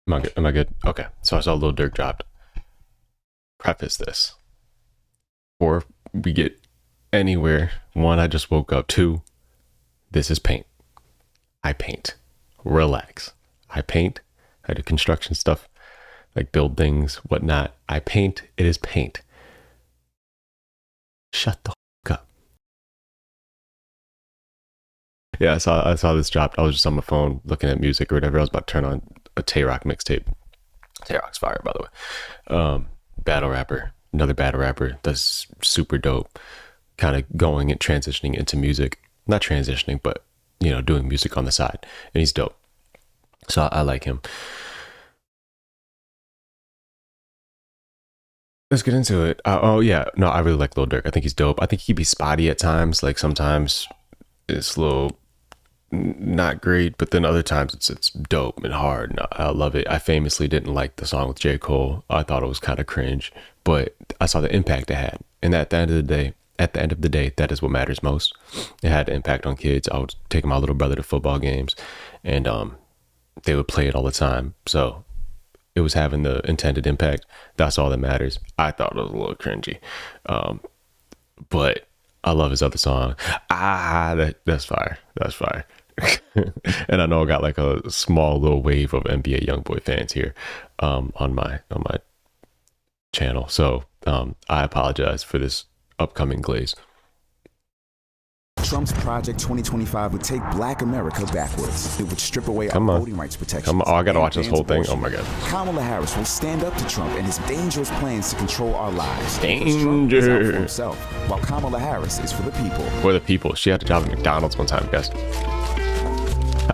Am I good? Am I good? Okay. So I saw Lil Durk dropped. Preface this. Before we get anywhere, one, I just woke up. Two, this is paint. I paint. Relax. I paint. I do construction stuff, like build things, whatnot. I paint. It is paint. Shut the fuck up. Yeah, I saw this dropped. I was just on my phone looking at music or whatever. I was about to turn on a Tay Rock mixtape. Tay Rock's fire, by the way. Battle rapper, another battle rapper that's super dope. Kind of going and transitioning into music, not transitioning, but doing music on the side, and he's dope. So I like him. Let's get into it. Oh yeah, no, I really like Lil Durk. I think he's dope. I think he can be spotty at times. Like sometimes it's a little not great, but then other times it's dope and hard. And I love it. I famously didn't like the song with J. Cole. I thought it was kind of cringe, but I saw the impact it had. And at the end of the day, that is what matters most. It had an impact on kids. I would take my little brother to football games, and they would play it all the time. So it was having the intended impact. That's all that matters. I thought it was a little cringy, but I love his other song. That's fire. That's fire. And I know I got like a small little wave of NBA YoungBoy fans here on my channel. So I apologize for this upcoming glaze. Trump's Project 2025 would take Black America backwards. It would strip away our voting rights protections. Come on. Oh, I gotta watch this whole thing. Oh my God. Kamala Harris will stand up to Trump and his dangerous plans to control our lives. Danger. Trump is out for himself, while Kamala Harris is for the people. For the people. She had a job at McDonald's one time, guys.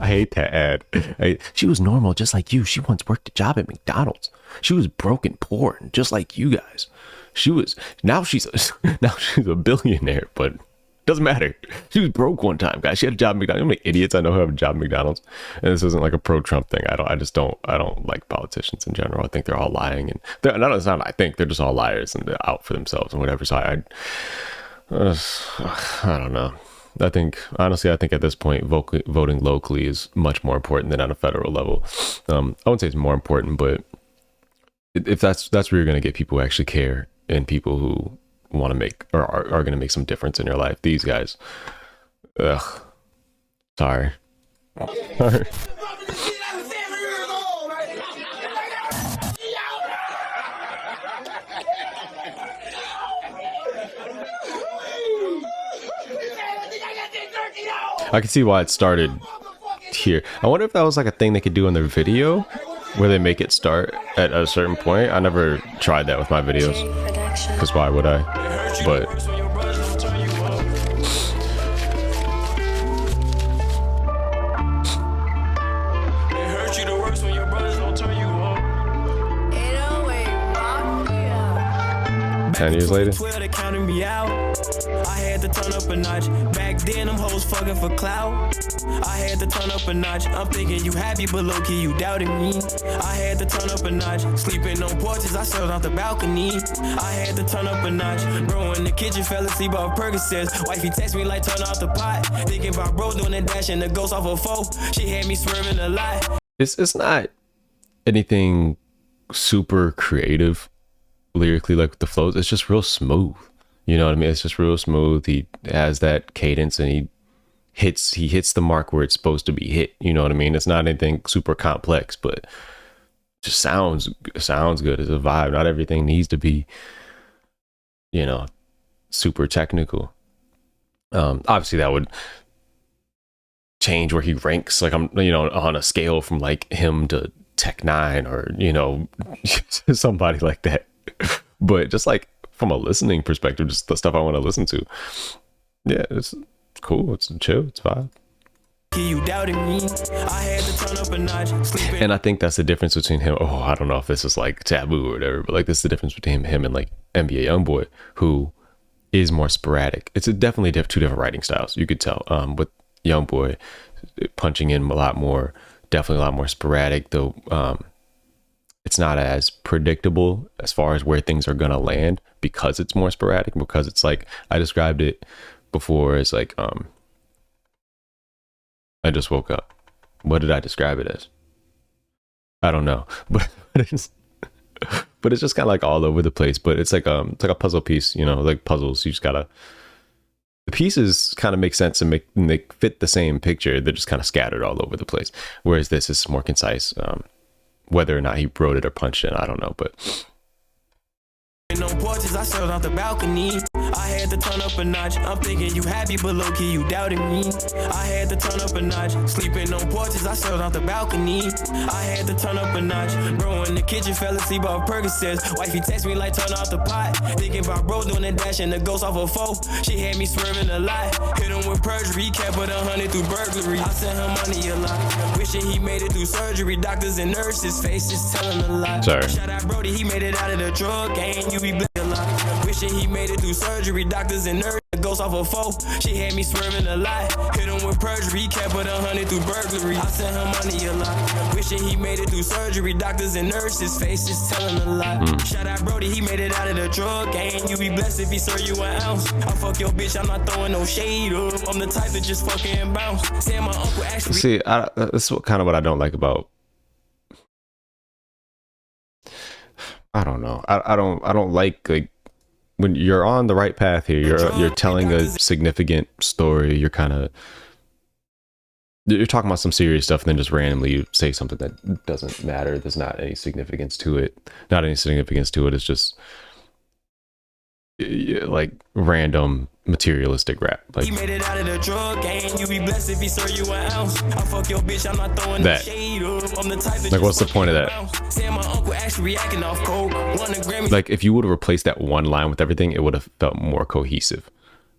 I hate that ad. She was normal, just like you. She once worked a job at McDonald's. She was broke and poor, just like you guys. Now she's a billionaire, but doesn't matter. She was broke one time, guys. She had a job at McDonald's. You know how many idiots I know who have a job at McDonald's? And this isn't like a pro-Trump thing. I don't like politicians in general. I think they're all lying, and they're just all liars and they're out for themselves and whatever. So I don't know. I think at this point, voting locally is much more important than on a federal level. I wouldn't say it's more important, but if that's where you're going to get people who actually care and people who want to make or are going to make some difference in your life. These guys, sorry. I can see why it started here. I wonder if that was like a thing they could do in their video where they make it start at a certain point. I never tried that with my videos, because why would I? But years later. I had to turn up a notch. Back then, them hoes fucking for clout. I had to turn up a notch. I'm thinking you happy, but low key you doubted me. I had to turn up a notch. Sleeping on porches, I slept off the balcony. I had to turn up a notch. Bro in the kitchen fell asleep off Percocets. Wifey text me like turn off the pot. Thinking about bro doing that dash and the ghost off a foe. She had me swerving a lot. It's not anything super creative lyrically, like with the flows. It's just real smooth. You know what I mean? It's just real smooth. He has that cadence and he hits the mark where it's supposed to be hit. You know what I mean? It's not anything super complex, but it just sounds good. It's a vibe. Not everything needs to be, super technical. Obviously that would change where he ranks, like on a scale from like him to Tech Nine or, somebody like that. But just like from a listening perspective, just the stuff I want to listen to. Yeah, it's cool. It's chill. It's vibe. You doubted me. I had to turn up a notch. And I think that's the difference between him. Oh, I don't know if this is like taboo or whatever, but like this is the difference between him and like NBA YoungBoy, who is more sporadic. It's definitely two different writing styles. You could tell. With YoungBoy punching in a lot more, definitely a lot more sporadic, though. It's not as predictable as far as where things are gonna land because it's more sporadic, because it's like I described it before as like I just woke up. What did I describe it as? I don't know, but it's but it's just kind of like all over the place. But it's like a puzzle piece, you know, like puzzles. You just gotta, the pieces kind of make sense and they fit the same picture. They're just kind of scattered all over the place. Whereas this is more concise. Whether or not he wrote it or punched it, I don't know, but. On porches, I served off the balcony. I had to turn up a notch. I'm thinking you happy, but low key you doubted me. I had to turn up a notch. Sleeping on porches, I served off the balcony. I had to turn up a notch. Bro in the kitchen fell asleep off Percocets. Wifey text me like turn off the pot. Thinking about bro doing the dash and the ghost off a foe. She had me swerving a lot. Hit him with perjury, kept it 100 through burglary. I sent him money a lot. Wishing he made it through surgery. Doctors and nurses, faces telling a lot. Sorry. Shout out Brody, he made it out of the drug game. You be blessed a lot. Wishing he made it through surgery. Doctors and nurses, ghost off a foe. She had me swerving a lot. Hit him with perjury, kept it 100 through burglary. I sent him money a lot. Wishing he made it through surgery. Doctors and nurses, faces telling a lot. Shout out Brody, he made it out of the drug game. You be blessed if he serve you an ounce. I fuck your bitch, I'm not throwing no shade up. I'm the type that just fucking bounce. Saying my uncle actually. See, this is kind of what I don't like about. I don't know. I don't like when you're on the right path here. You're telling a significant story. You're talking about some serious stuff, and then just randomly you say something that doesn't matter. There's not any significance to it. Not any significance to it. It's just like random materialistic rap. Like, he made it out of the drug game. You be blessed if he serve you an ounce. I fuck your bitch, I'm not throwing that. No shade up. I'm the type that Like, what's the point of that? Saying my uncle actually reacting off coke. Like, if you would have replaced that one line with everything, it would have felt more cohesive.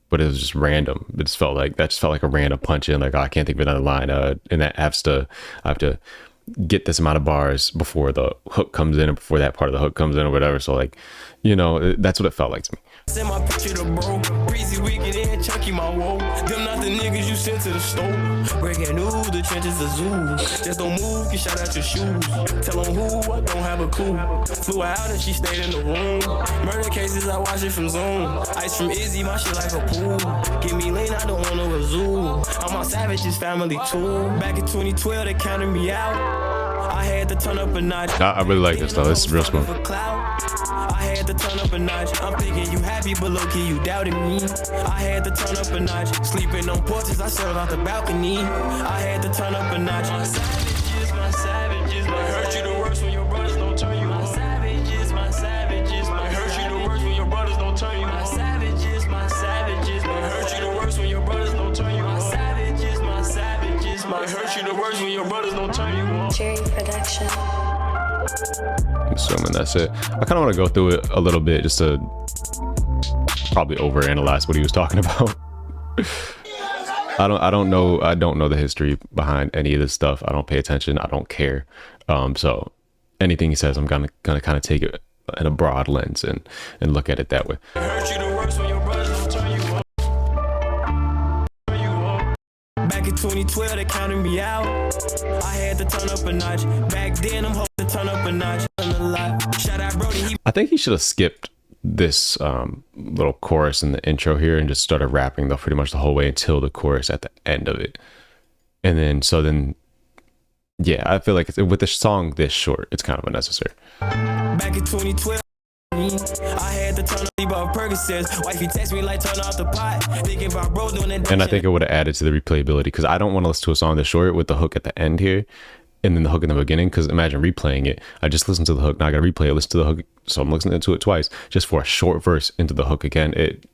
But it was just random. It just felt like a random punch in. Like, oh, I can't think of another line. And that I have to get this amount of bars before the hook comes in, or before that part of the hook comes in, or whatever. So, like, you know, that's what it felt like to me. Send my picture to bro. Breezy wicked and chunky my woe. Them not the niggas you sent to the store. Breaking news, the trenches a zoo. Just don't move, get shot out your shoes. Tell them who, I don't have a clue. Flew her out and she stayed in the room. Murder cases, I watch it from Zoom. Ice from Izzy, my shit like a pool. Give me lean, I don't want no zoo. All my savages family too. Back in 2012, they counted me out. I had to turn up a notch. I really like this though. This is real smooth. I had to turn up a notch. I'm thinking you happy, but low key you doubted me. I had to turn up a notch. Sleeping on porches, I served off the balcony. I had to turn up a notch. My savages might hurt you the worst when your brothers don't turn you on. My savages might hurt you the worst when your brothers don't turn you on. My savages might hurt you the worst when your brothers don't turn you on. My savages might hurt you the worst when your brothers don't turn you on. Jerry Production. I'm assuming that's it. I kind of want to go through it a little bit just to probably overanalyze what he was talking about. I don't know the history behind any of this stuff. I don't pay attention. I don't care. So anything he says, I'm gonna kind of take it in a broad lens and look at it that way. Back in 2012, they counted me out. I had to turn up a notch. Back then, I'm hoping to turn up a notch. Shout out Brody. I think he should have skipped this little chorus in the intro here and just started rapping pretty much the whole way until the chorus at the end of it. And then, yeah, I feel like with the song this short, it's kind of unnecessary. Back in 2012. I had to turn off Percocets. Wifey text me like turn off the pot. Thinking about bro doing it. And I think it would have added to the replayability, because I don't want to listen to a song this short with the hook at the end here and then the hook in the beginning, because imagine replaying it. I just listened to the hook, now I gotta replay it, listen to the hook, so I'm listening to it twice just for a short verse into the hook again. It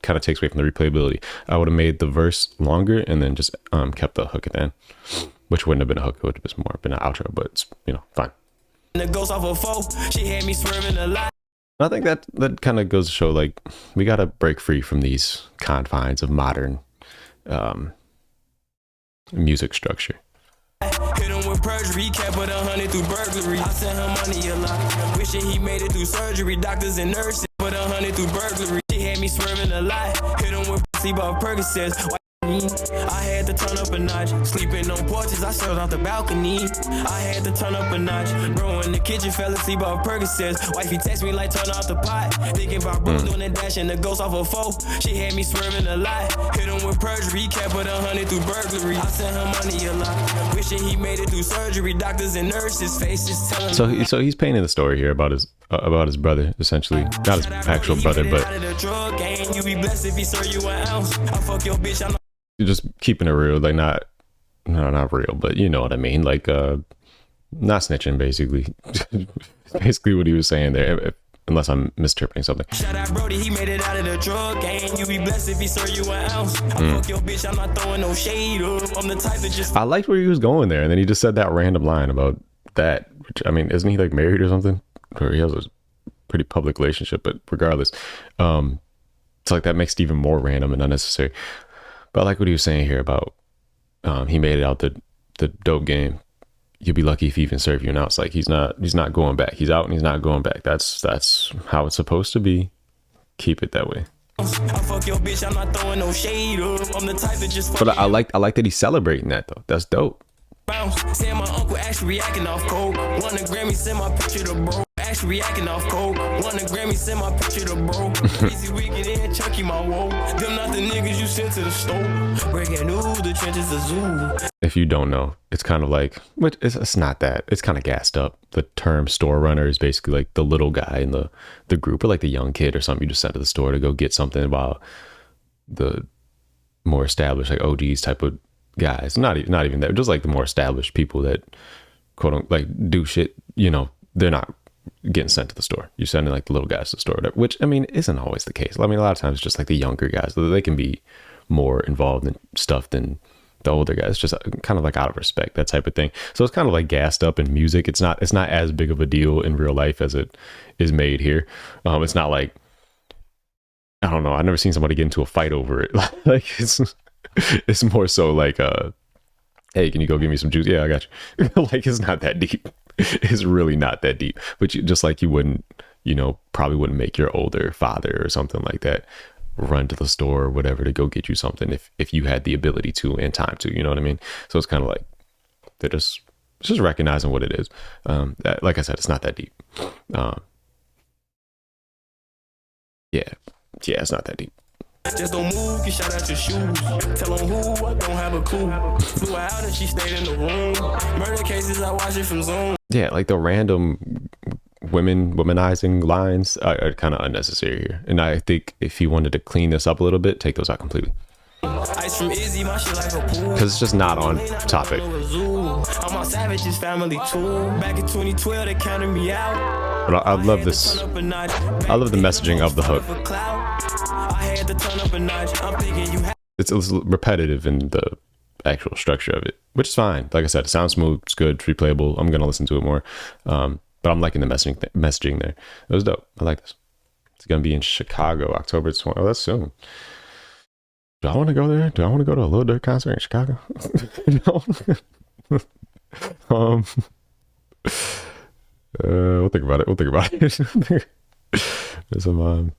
kind of takes away from the replayability. I would have made the verse longer and then just kept the hook at the end, which wouldn't have been a hook, it would have been more been an outro, but it's, you know, fine. The ghost off a foe, she had me swerving a lot. I think that kind of goes to show, like, we got to break free from these confines of modern music structure. Hit him with perjury, kept it 100 through burglary. I sent him money a lot. Wishing he made it through surgery. Doctors and nurses, put 100 through burglary. She had me swerving a lot. Hit him with sleep off Percocets. me. I had to turn up a notch. Sleeping on porches, I served off the balcony. I had to turn up a notch. Bro in the kitchen fell asleep off Percocets. Wifey text me like turn off the pot. Thinking about bro doing the dash and the ghost off a foe. She had me swerving a lot. Hit him with perjury, kept it 100 through burglary. I sent him money a lot. Wishing he made it through surgery. Doctors and nurses faces telling so he's painting the story here about his brother, essentially, not his actual brother, but you're just keeping it real, like not real, but you know what I mean, like not snitching, basically. Basically what he was saying there, unless I'm misinterpreting something. Shout out Brody, he made it out of the drug game. You be blessed if he serve you an ounce. I fuck your bitch, I'm not throwing no shade up. I'm the type that just... I liked where he was going there, and then he just said that random line about that, which, I mean, isn't he like married or something? Or he has a pretty public relationship, but regardless, it's like that makes it even more random and unnecessary. But I like what he was saying here about he made it out the dope game. You'll be lucky if he even serve you an ounce. Like he's not going back. He's out and he's not going back. That's how it's supposed to be. Keep it that way. I fuck your bitch, I'm not throwing no shade up. I'm the type that just... But I like that he's celebrating that though. That's dope. Saying my uncle actually reacting off coke. Won a Grammy, send my picture to bro. Actually reacting off coke. Won a Grammy, send my picture to bro. Easy wicked and Chucky my woe. Them not the niggas you sent to the store. Breaking news, the trenches a zoo. If you don't know, it's kind of like, but it's not that. It's kind of gassed up. The term store runner is basically like the little guy in the group, or like the young kid or something you just sent to the store to go get something, while the more established, like OGs type of guys, not even that, just like the more established people that quote unquote like do shit, you know, they're not getting sent to the store. You're sending like the little guys to the store, which I mean isn't always the case. I mean, a lot of times it's just like the younger guys, they can be more involved in stuff than the older guys, just kind of like out of respect, that type of thing. So it's kind of like gassed up in music. It's not as big of a deal in real life as it is made here. It's not like, I don't know, I've never seen somebody get into a fight over it. Like it's more so like hey, can you go give me some juice? Yeah, I got you. Like it's not that deep. It's really not that deep. But just like you wouldn't, you know, probably wouldn't make your older father or something like that run to the store or whatever to go get you something if you had the ability to and time to, you know what I mean? So it's kind of like they're just recognizing what it is. Like I said, it's not that deep. Yeah, it's not that deep. Just don't move, you shout out your shoes. Tell them who, I don't have a clue. Flew out and she stayed in the room. Murder cases, I watch it from Zoom. Yeah, like the random womanizing lines are kind of unnecessary here. And I think if he wanted to clean this up a little bit, take those out completely. Ice from Izzy, my shit like a pool. Because it's just not on topic. I'm on Savage's family too. Back in 2012, they counted me out. But I love this. I love the messaging of the hook. It's repetitive in the actual structure of it, which is fine. Like I said, it sounds smooth, it's good, it's replayable. I'm gonna listen to it more, but I'm liking the messaging there. It was dope. I like this. It's gonna be in Chicago, October 20th. Oh, that's soon. Do I want to go there? Do I want to go to a Lil Durk concert in Chicago? We'll think about it. There's some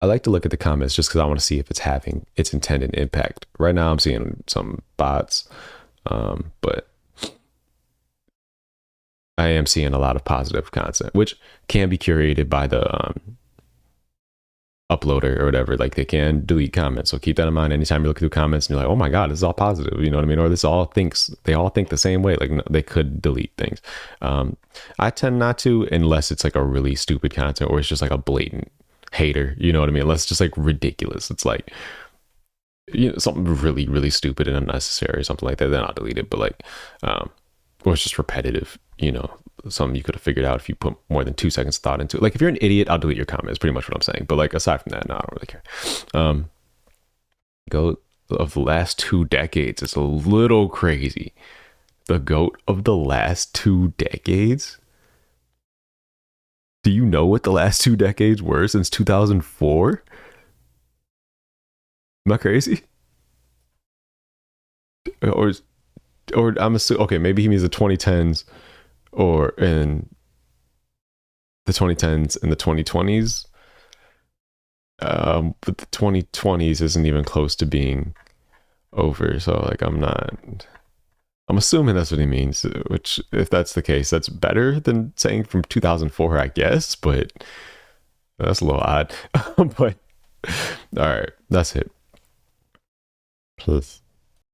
I like to look at the comments just because I want to see if it's having its intended impact. Right now I'm seeing some bots, but I am seeing a lot of positive content, which can be curated by the uploader or whatever. Like they can delete comments, so keep that in mind anytime you look through comments and you're like, oh my god, this is all positive, you know what I mean? Or they all think the same way. Like no, they could delete things. I tend not to, unless it's like a really stupid content or it's just like a blatant hater, you know what I mean? Unless it's just like ridiculous, it's like, you know, something really really stupid and unnecessary or something like that, then I'll delete it. But like or it's just repetitive, you know, something you could have figured out if you put more than 2 seconds of thought into it. Like if you're an idiot, I'll delete your comment, is pretty much what I'm saying. But like aside from that, no, I don't really care. Goat of the last 2 decades is a little crazy. The goat of the last 2 decades? Do you know what the last 2 decades were since 2004? Am I crazy? Or I'm assuming, okay, maybe he means the 2010s or in the 2010s and the 2020s. But the 2020s isn't even close to being over. So like I'm assuming that's what he means, which if that's the case, that's better than saying from 2004, I guess, but that's a little odd. But all right, that's it. Plus.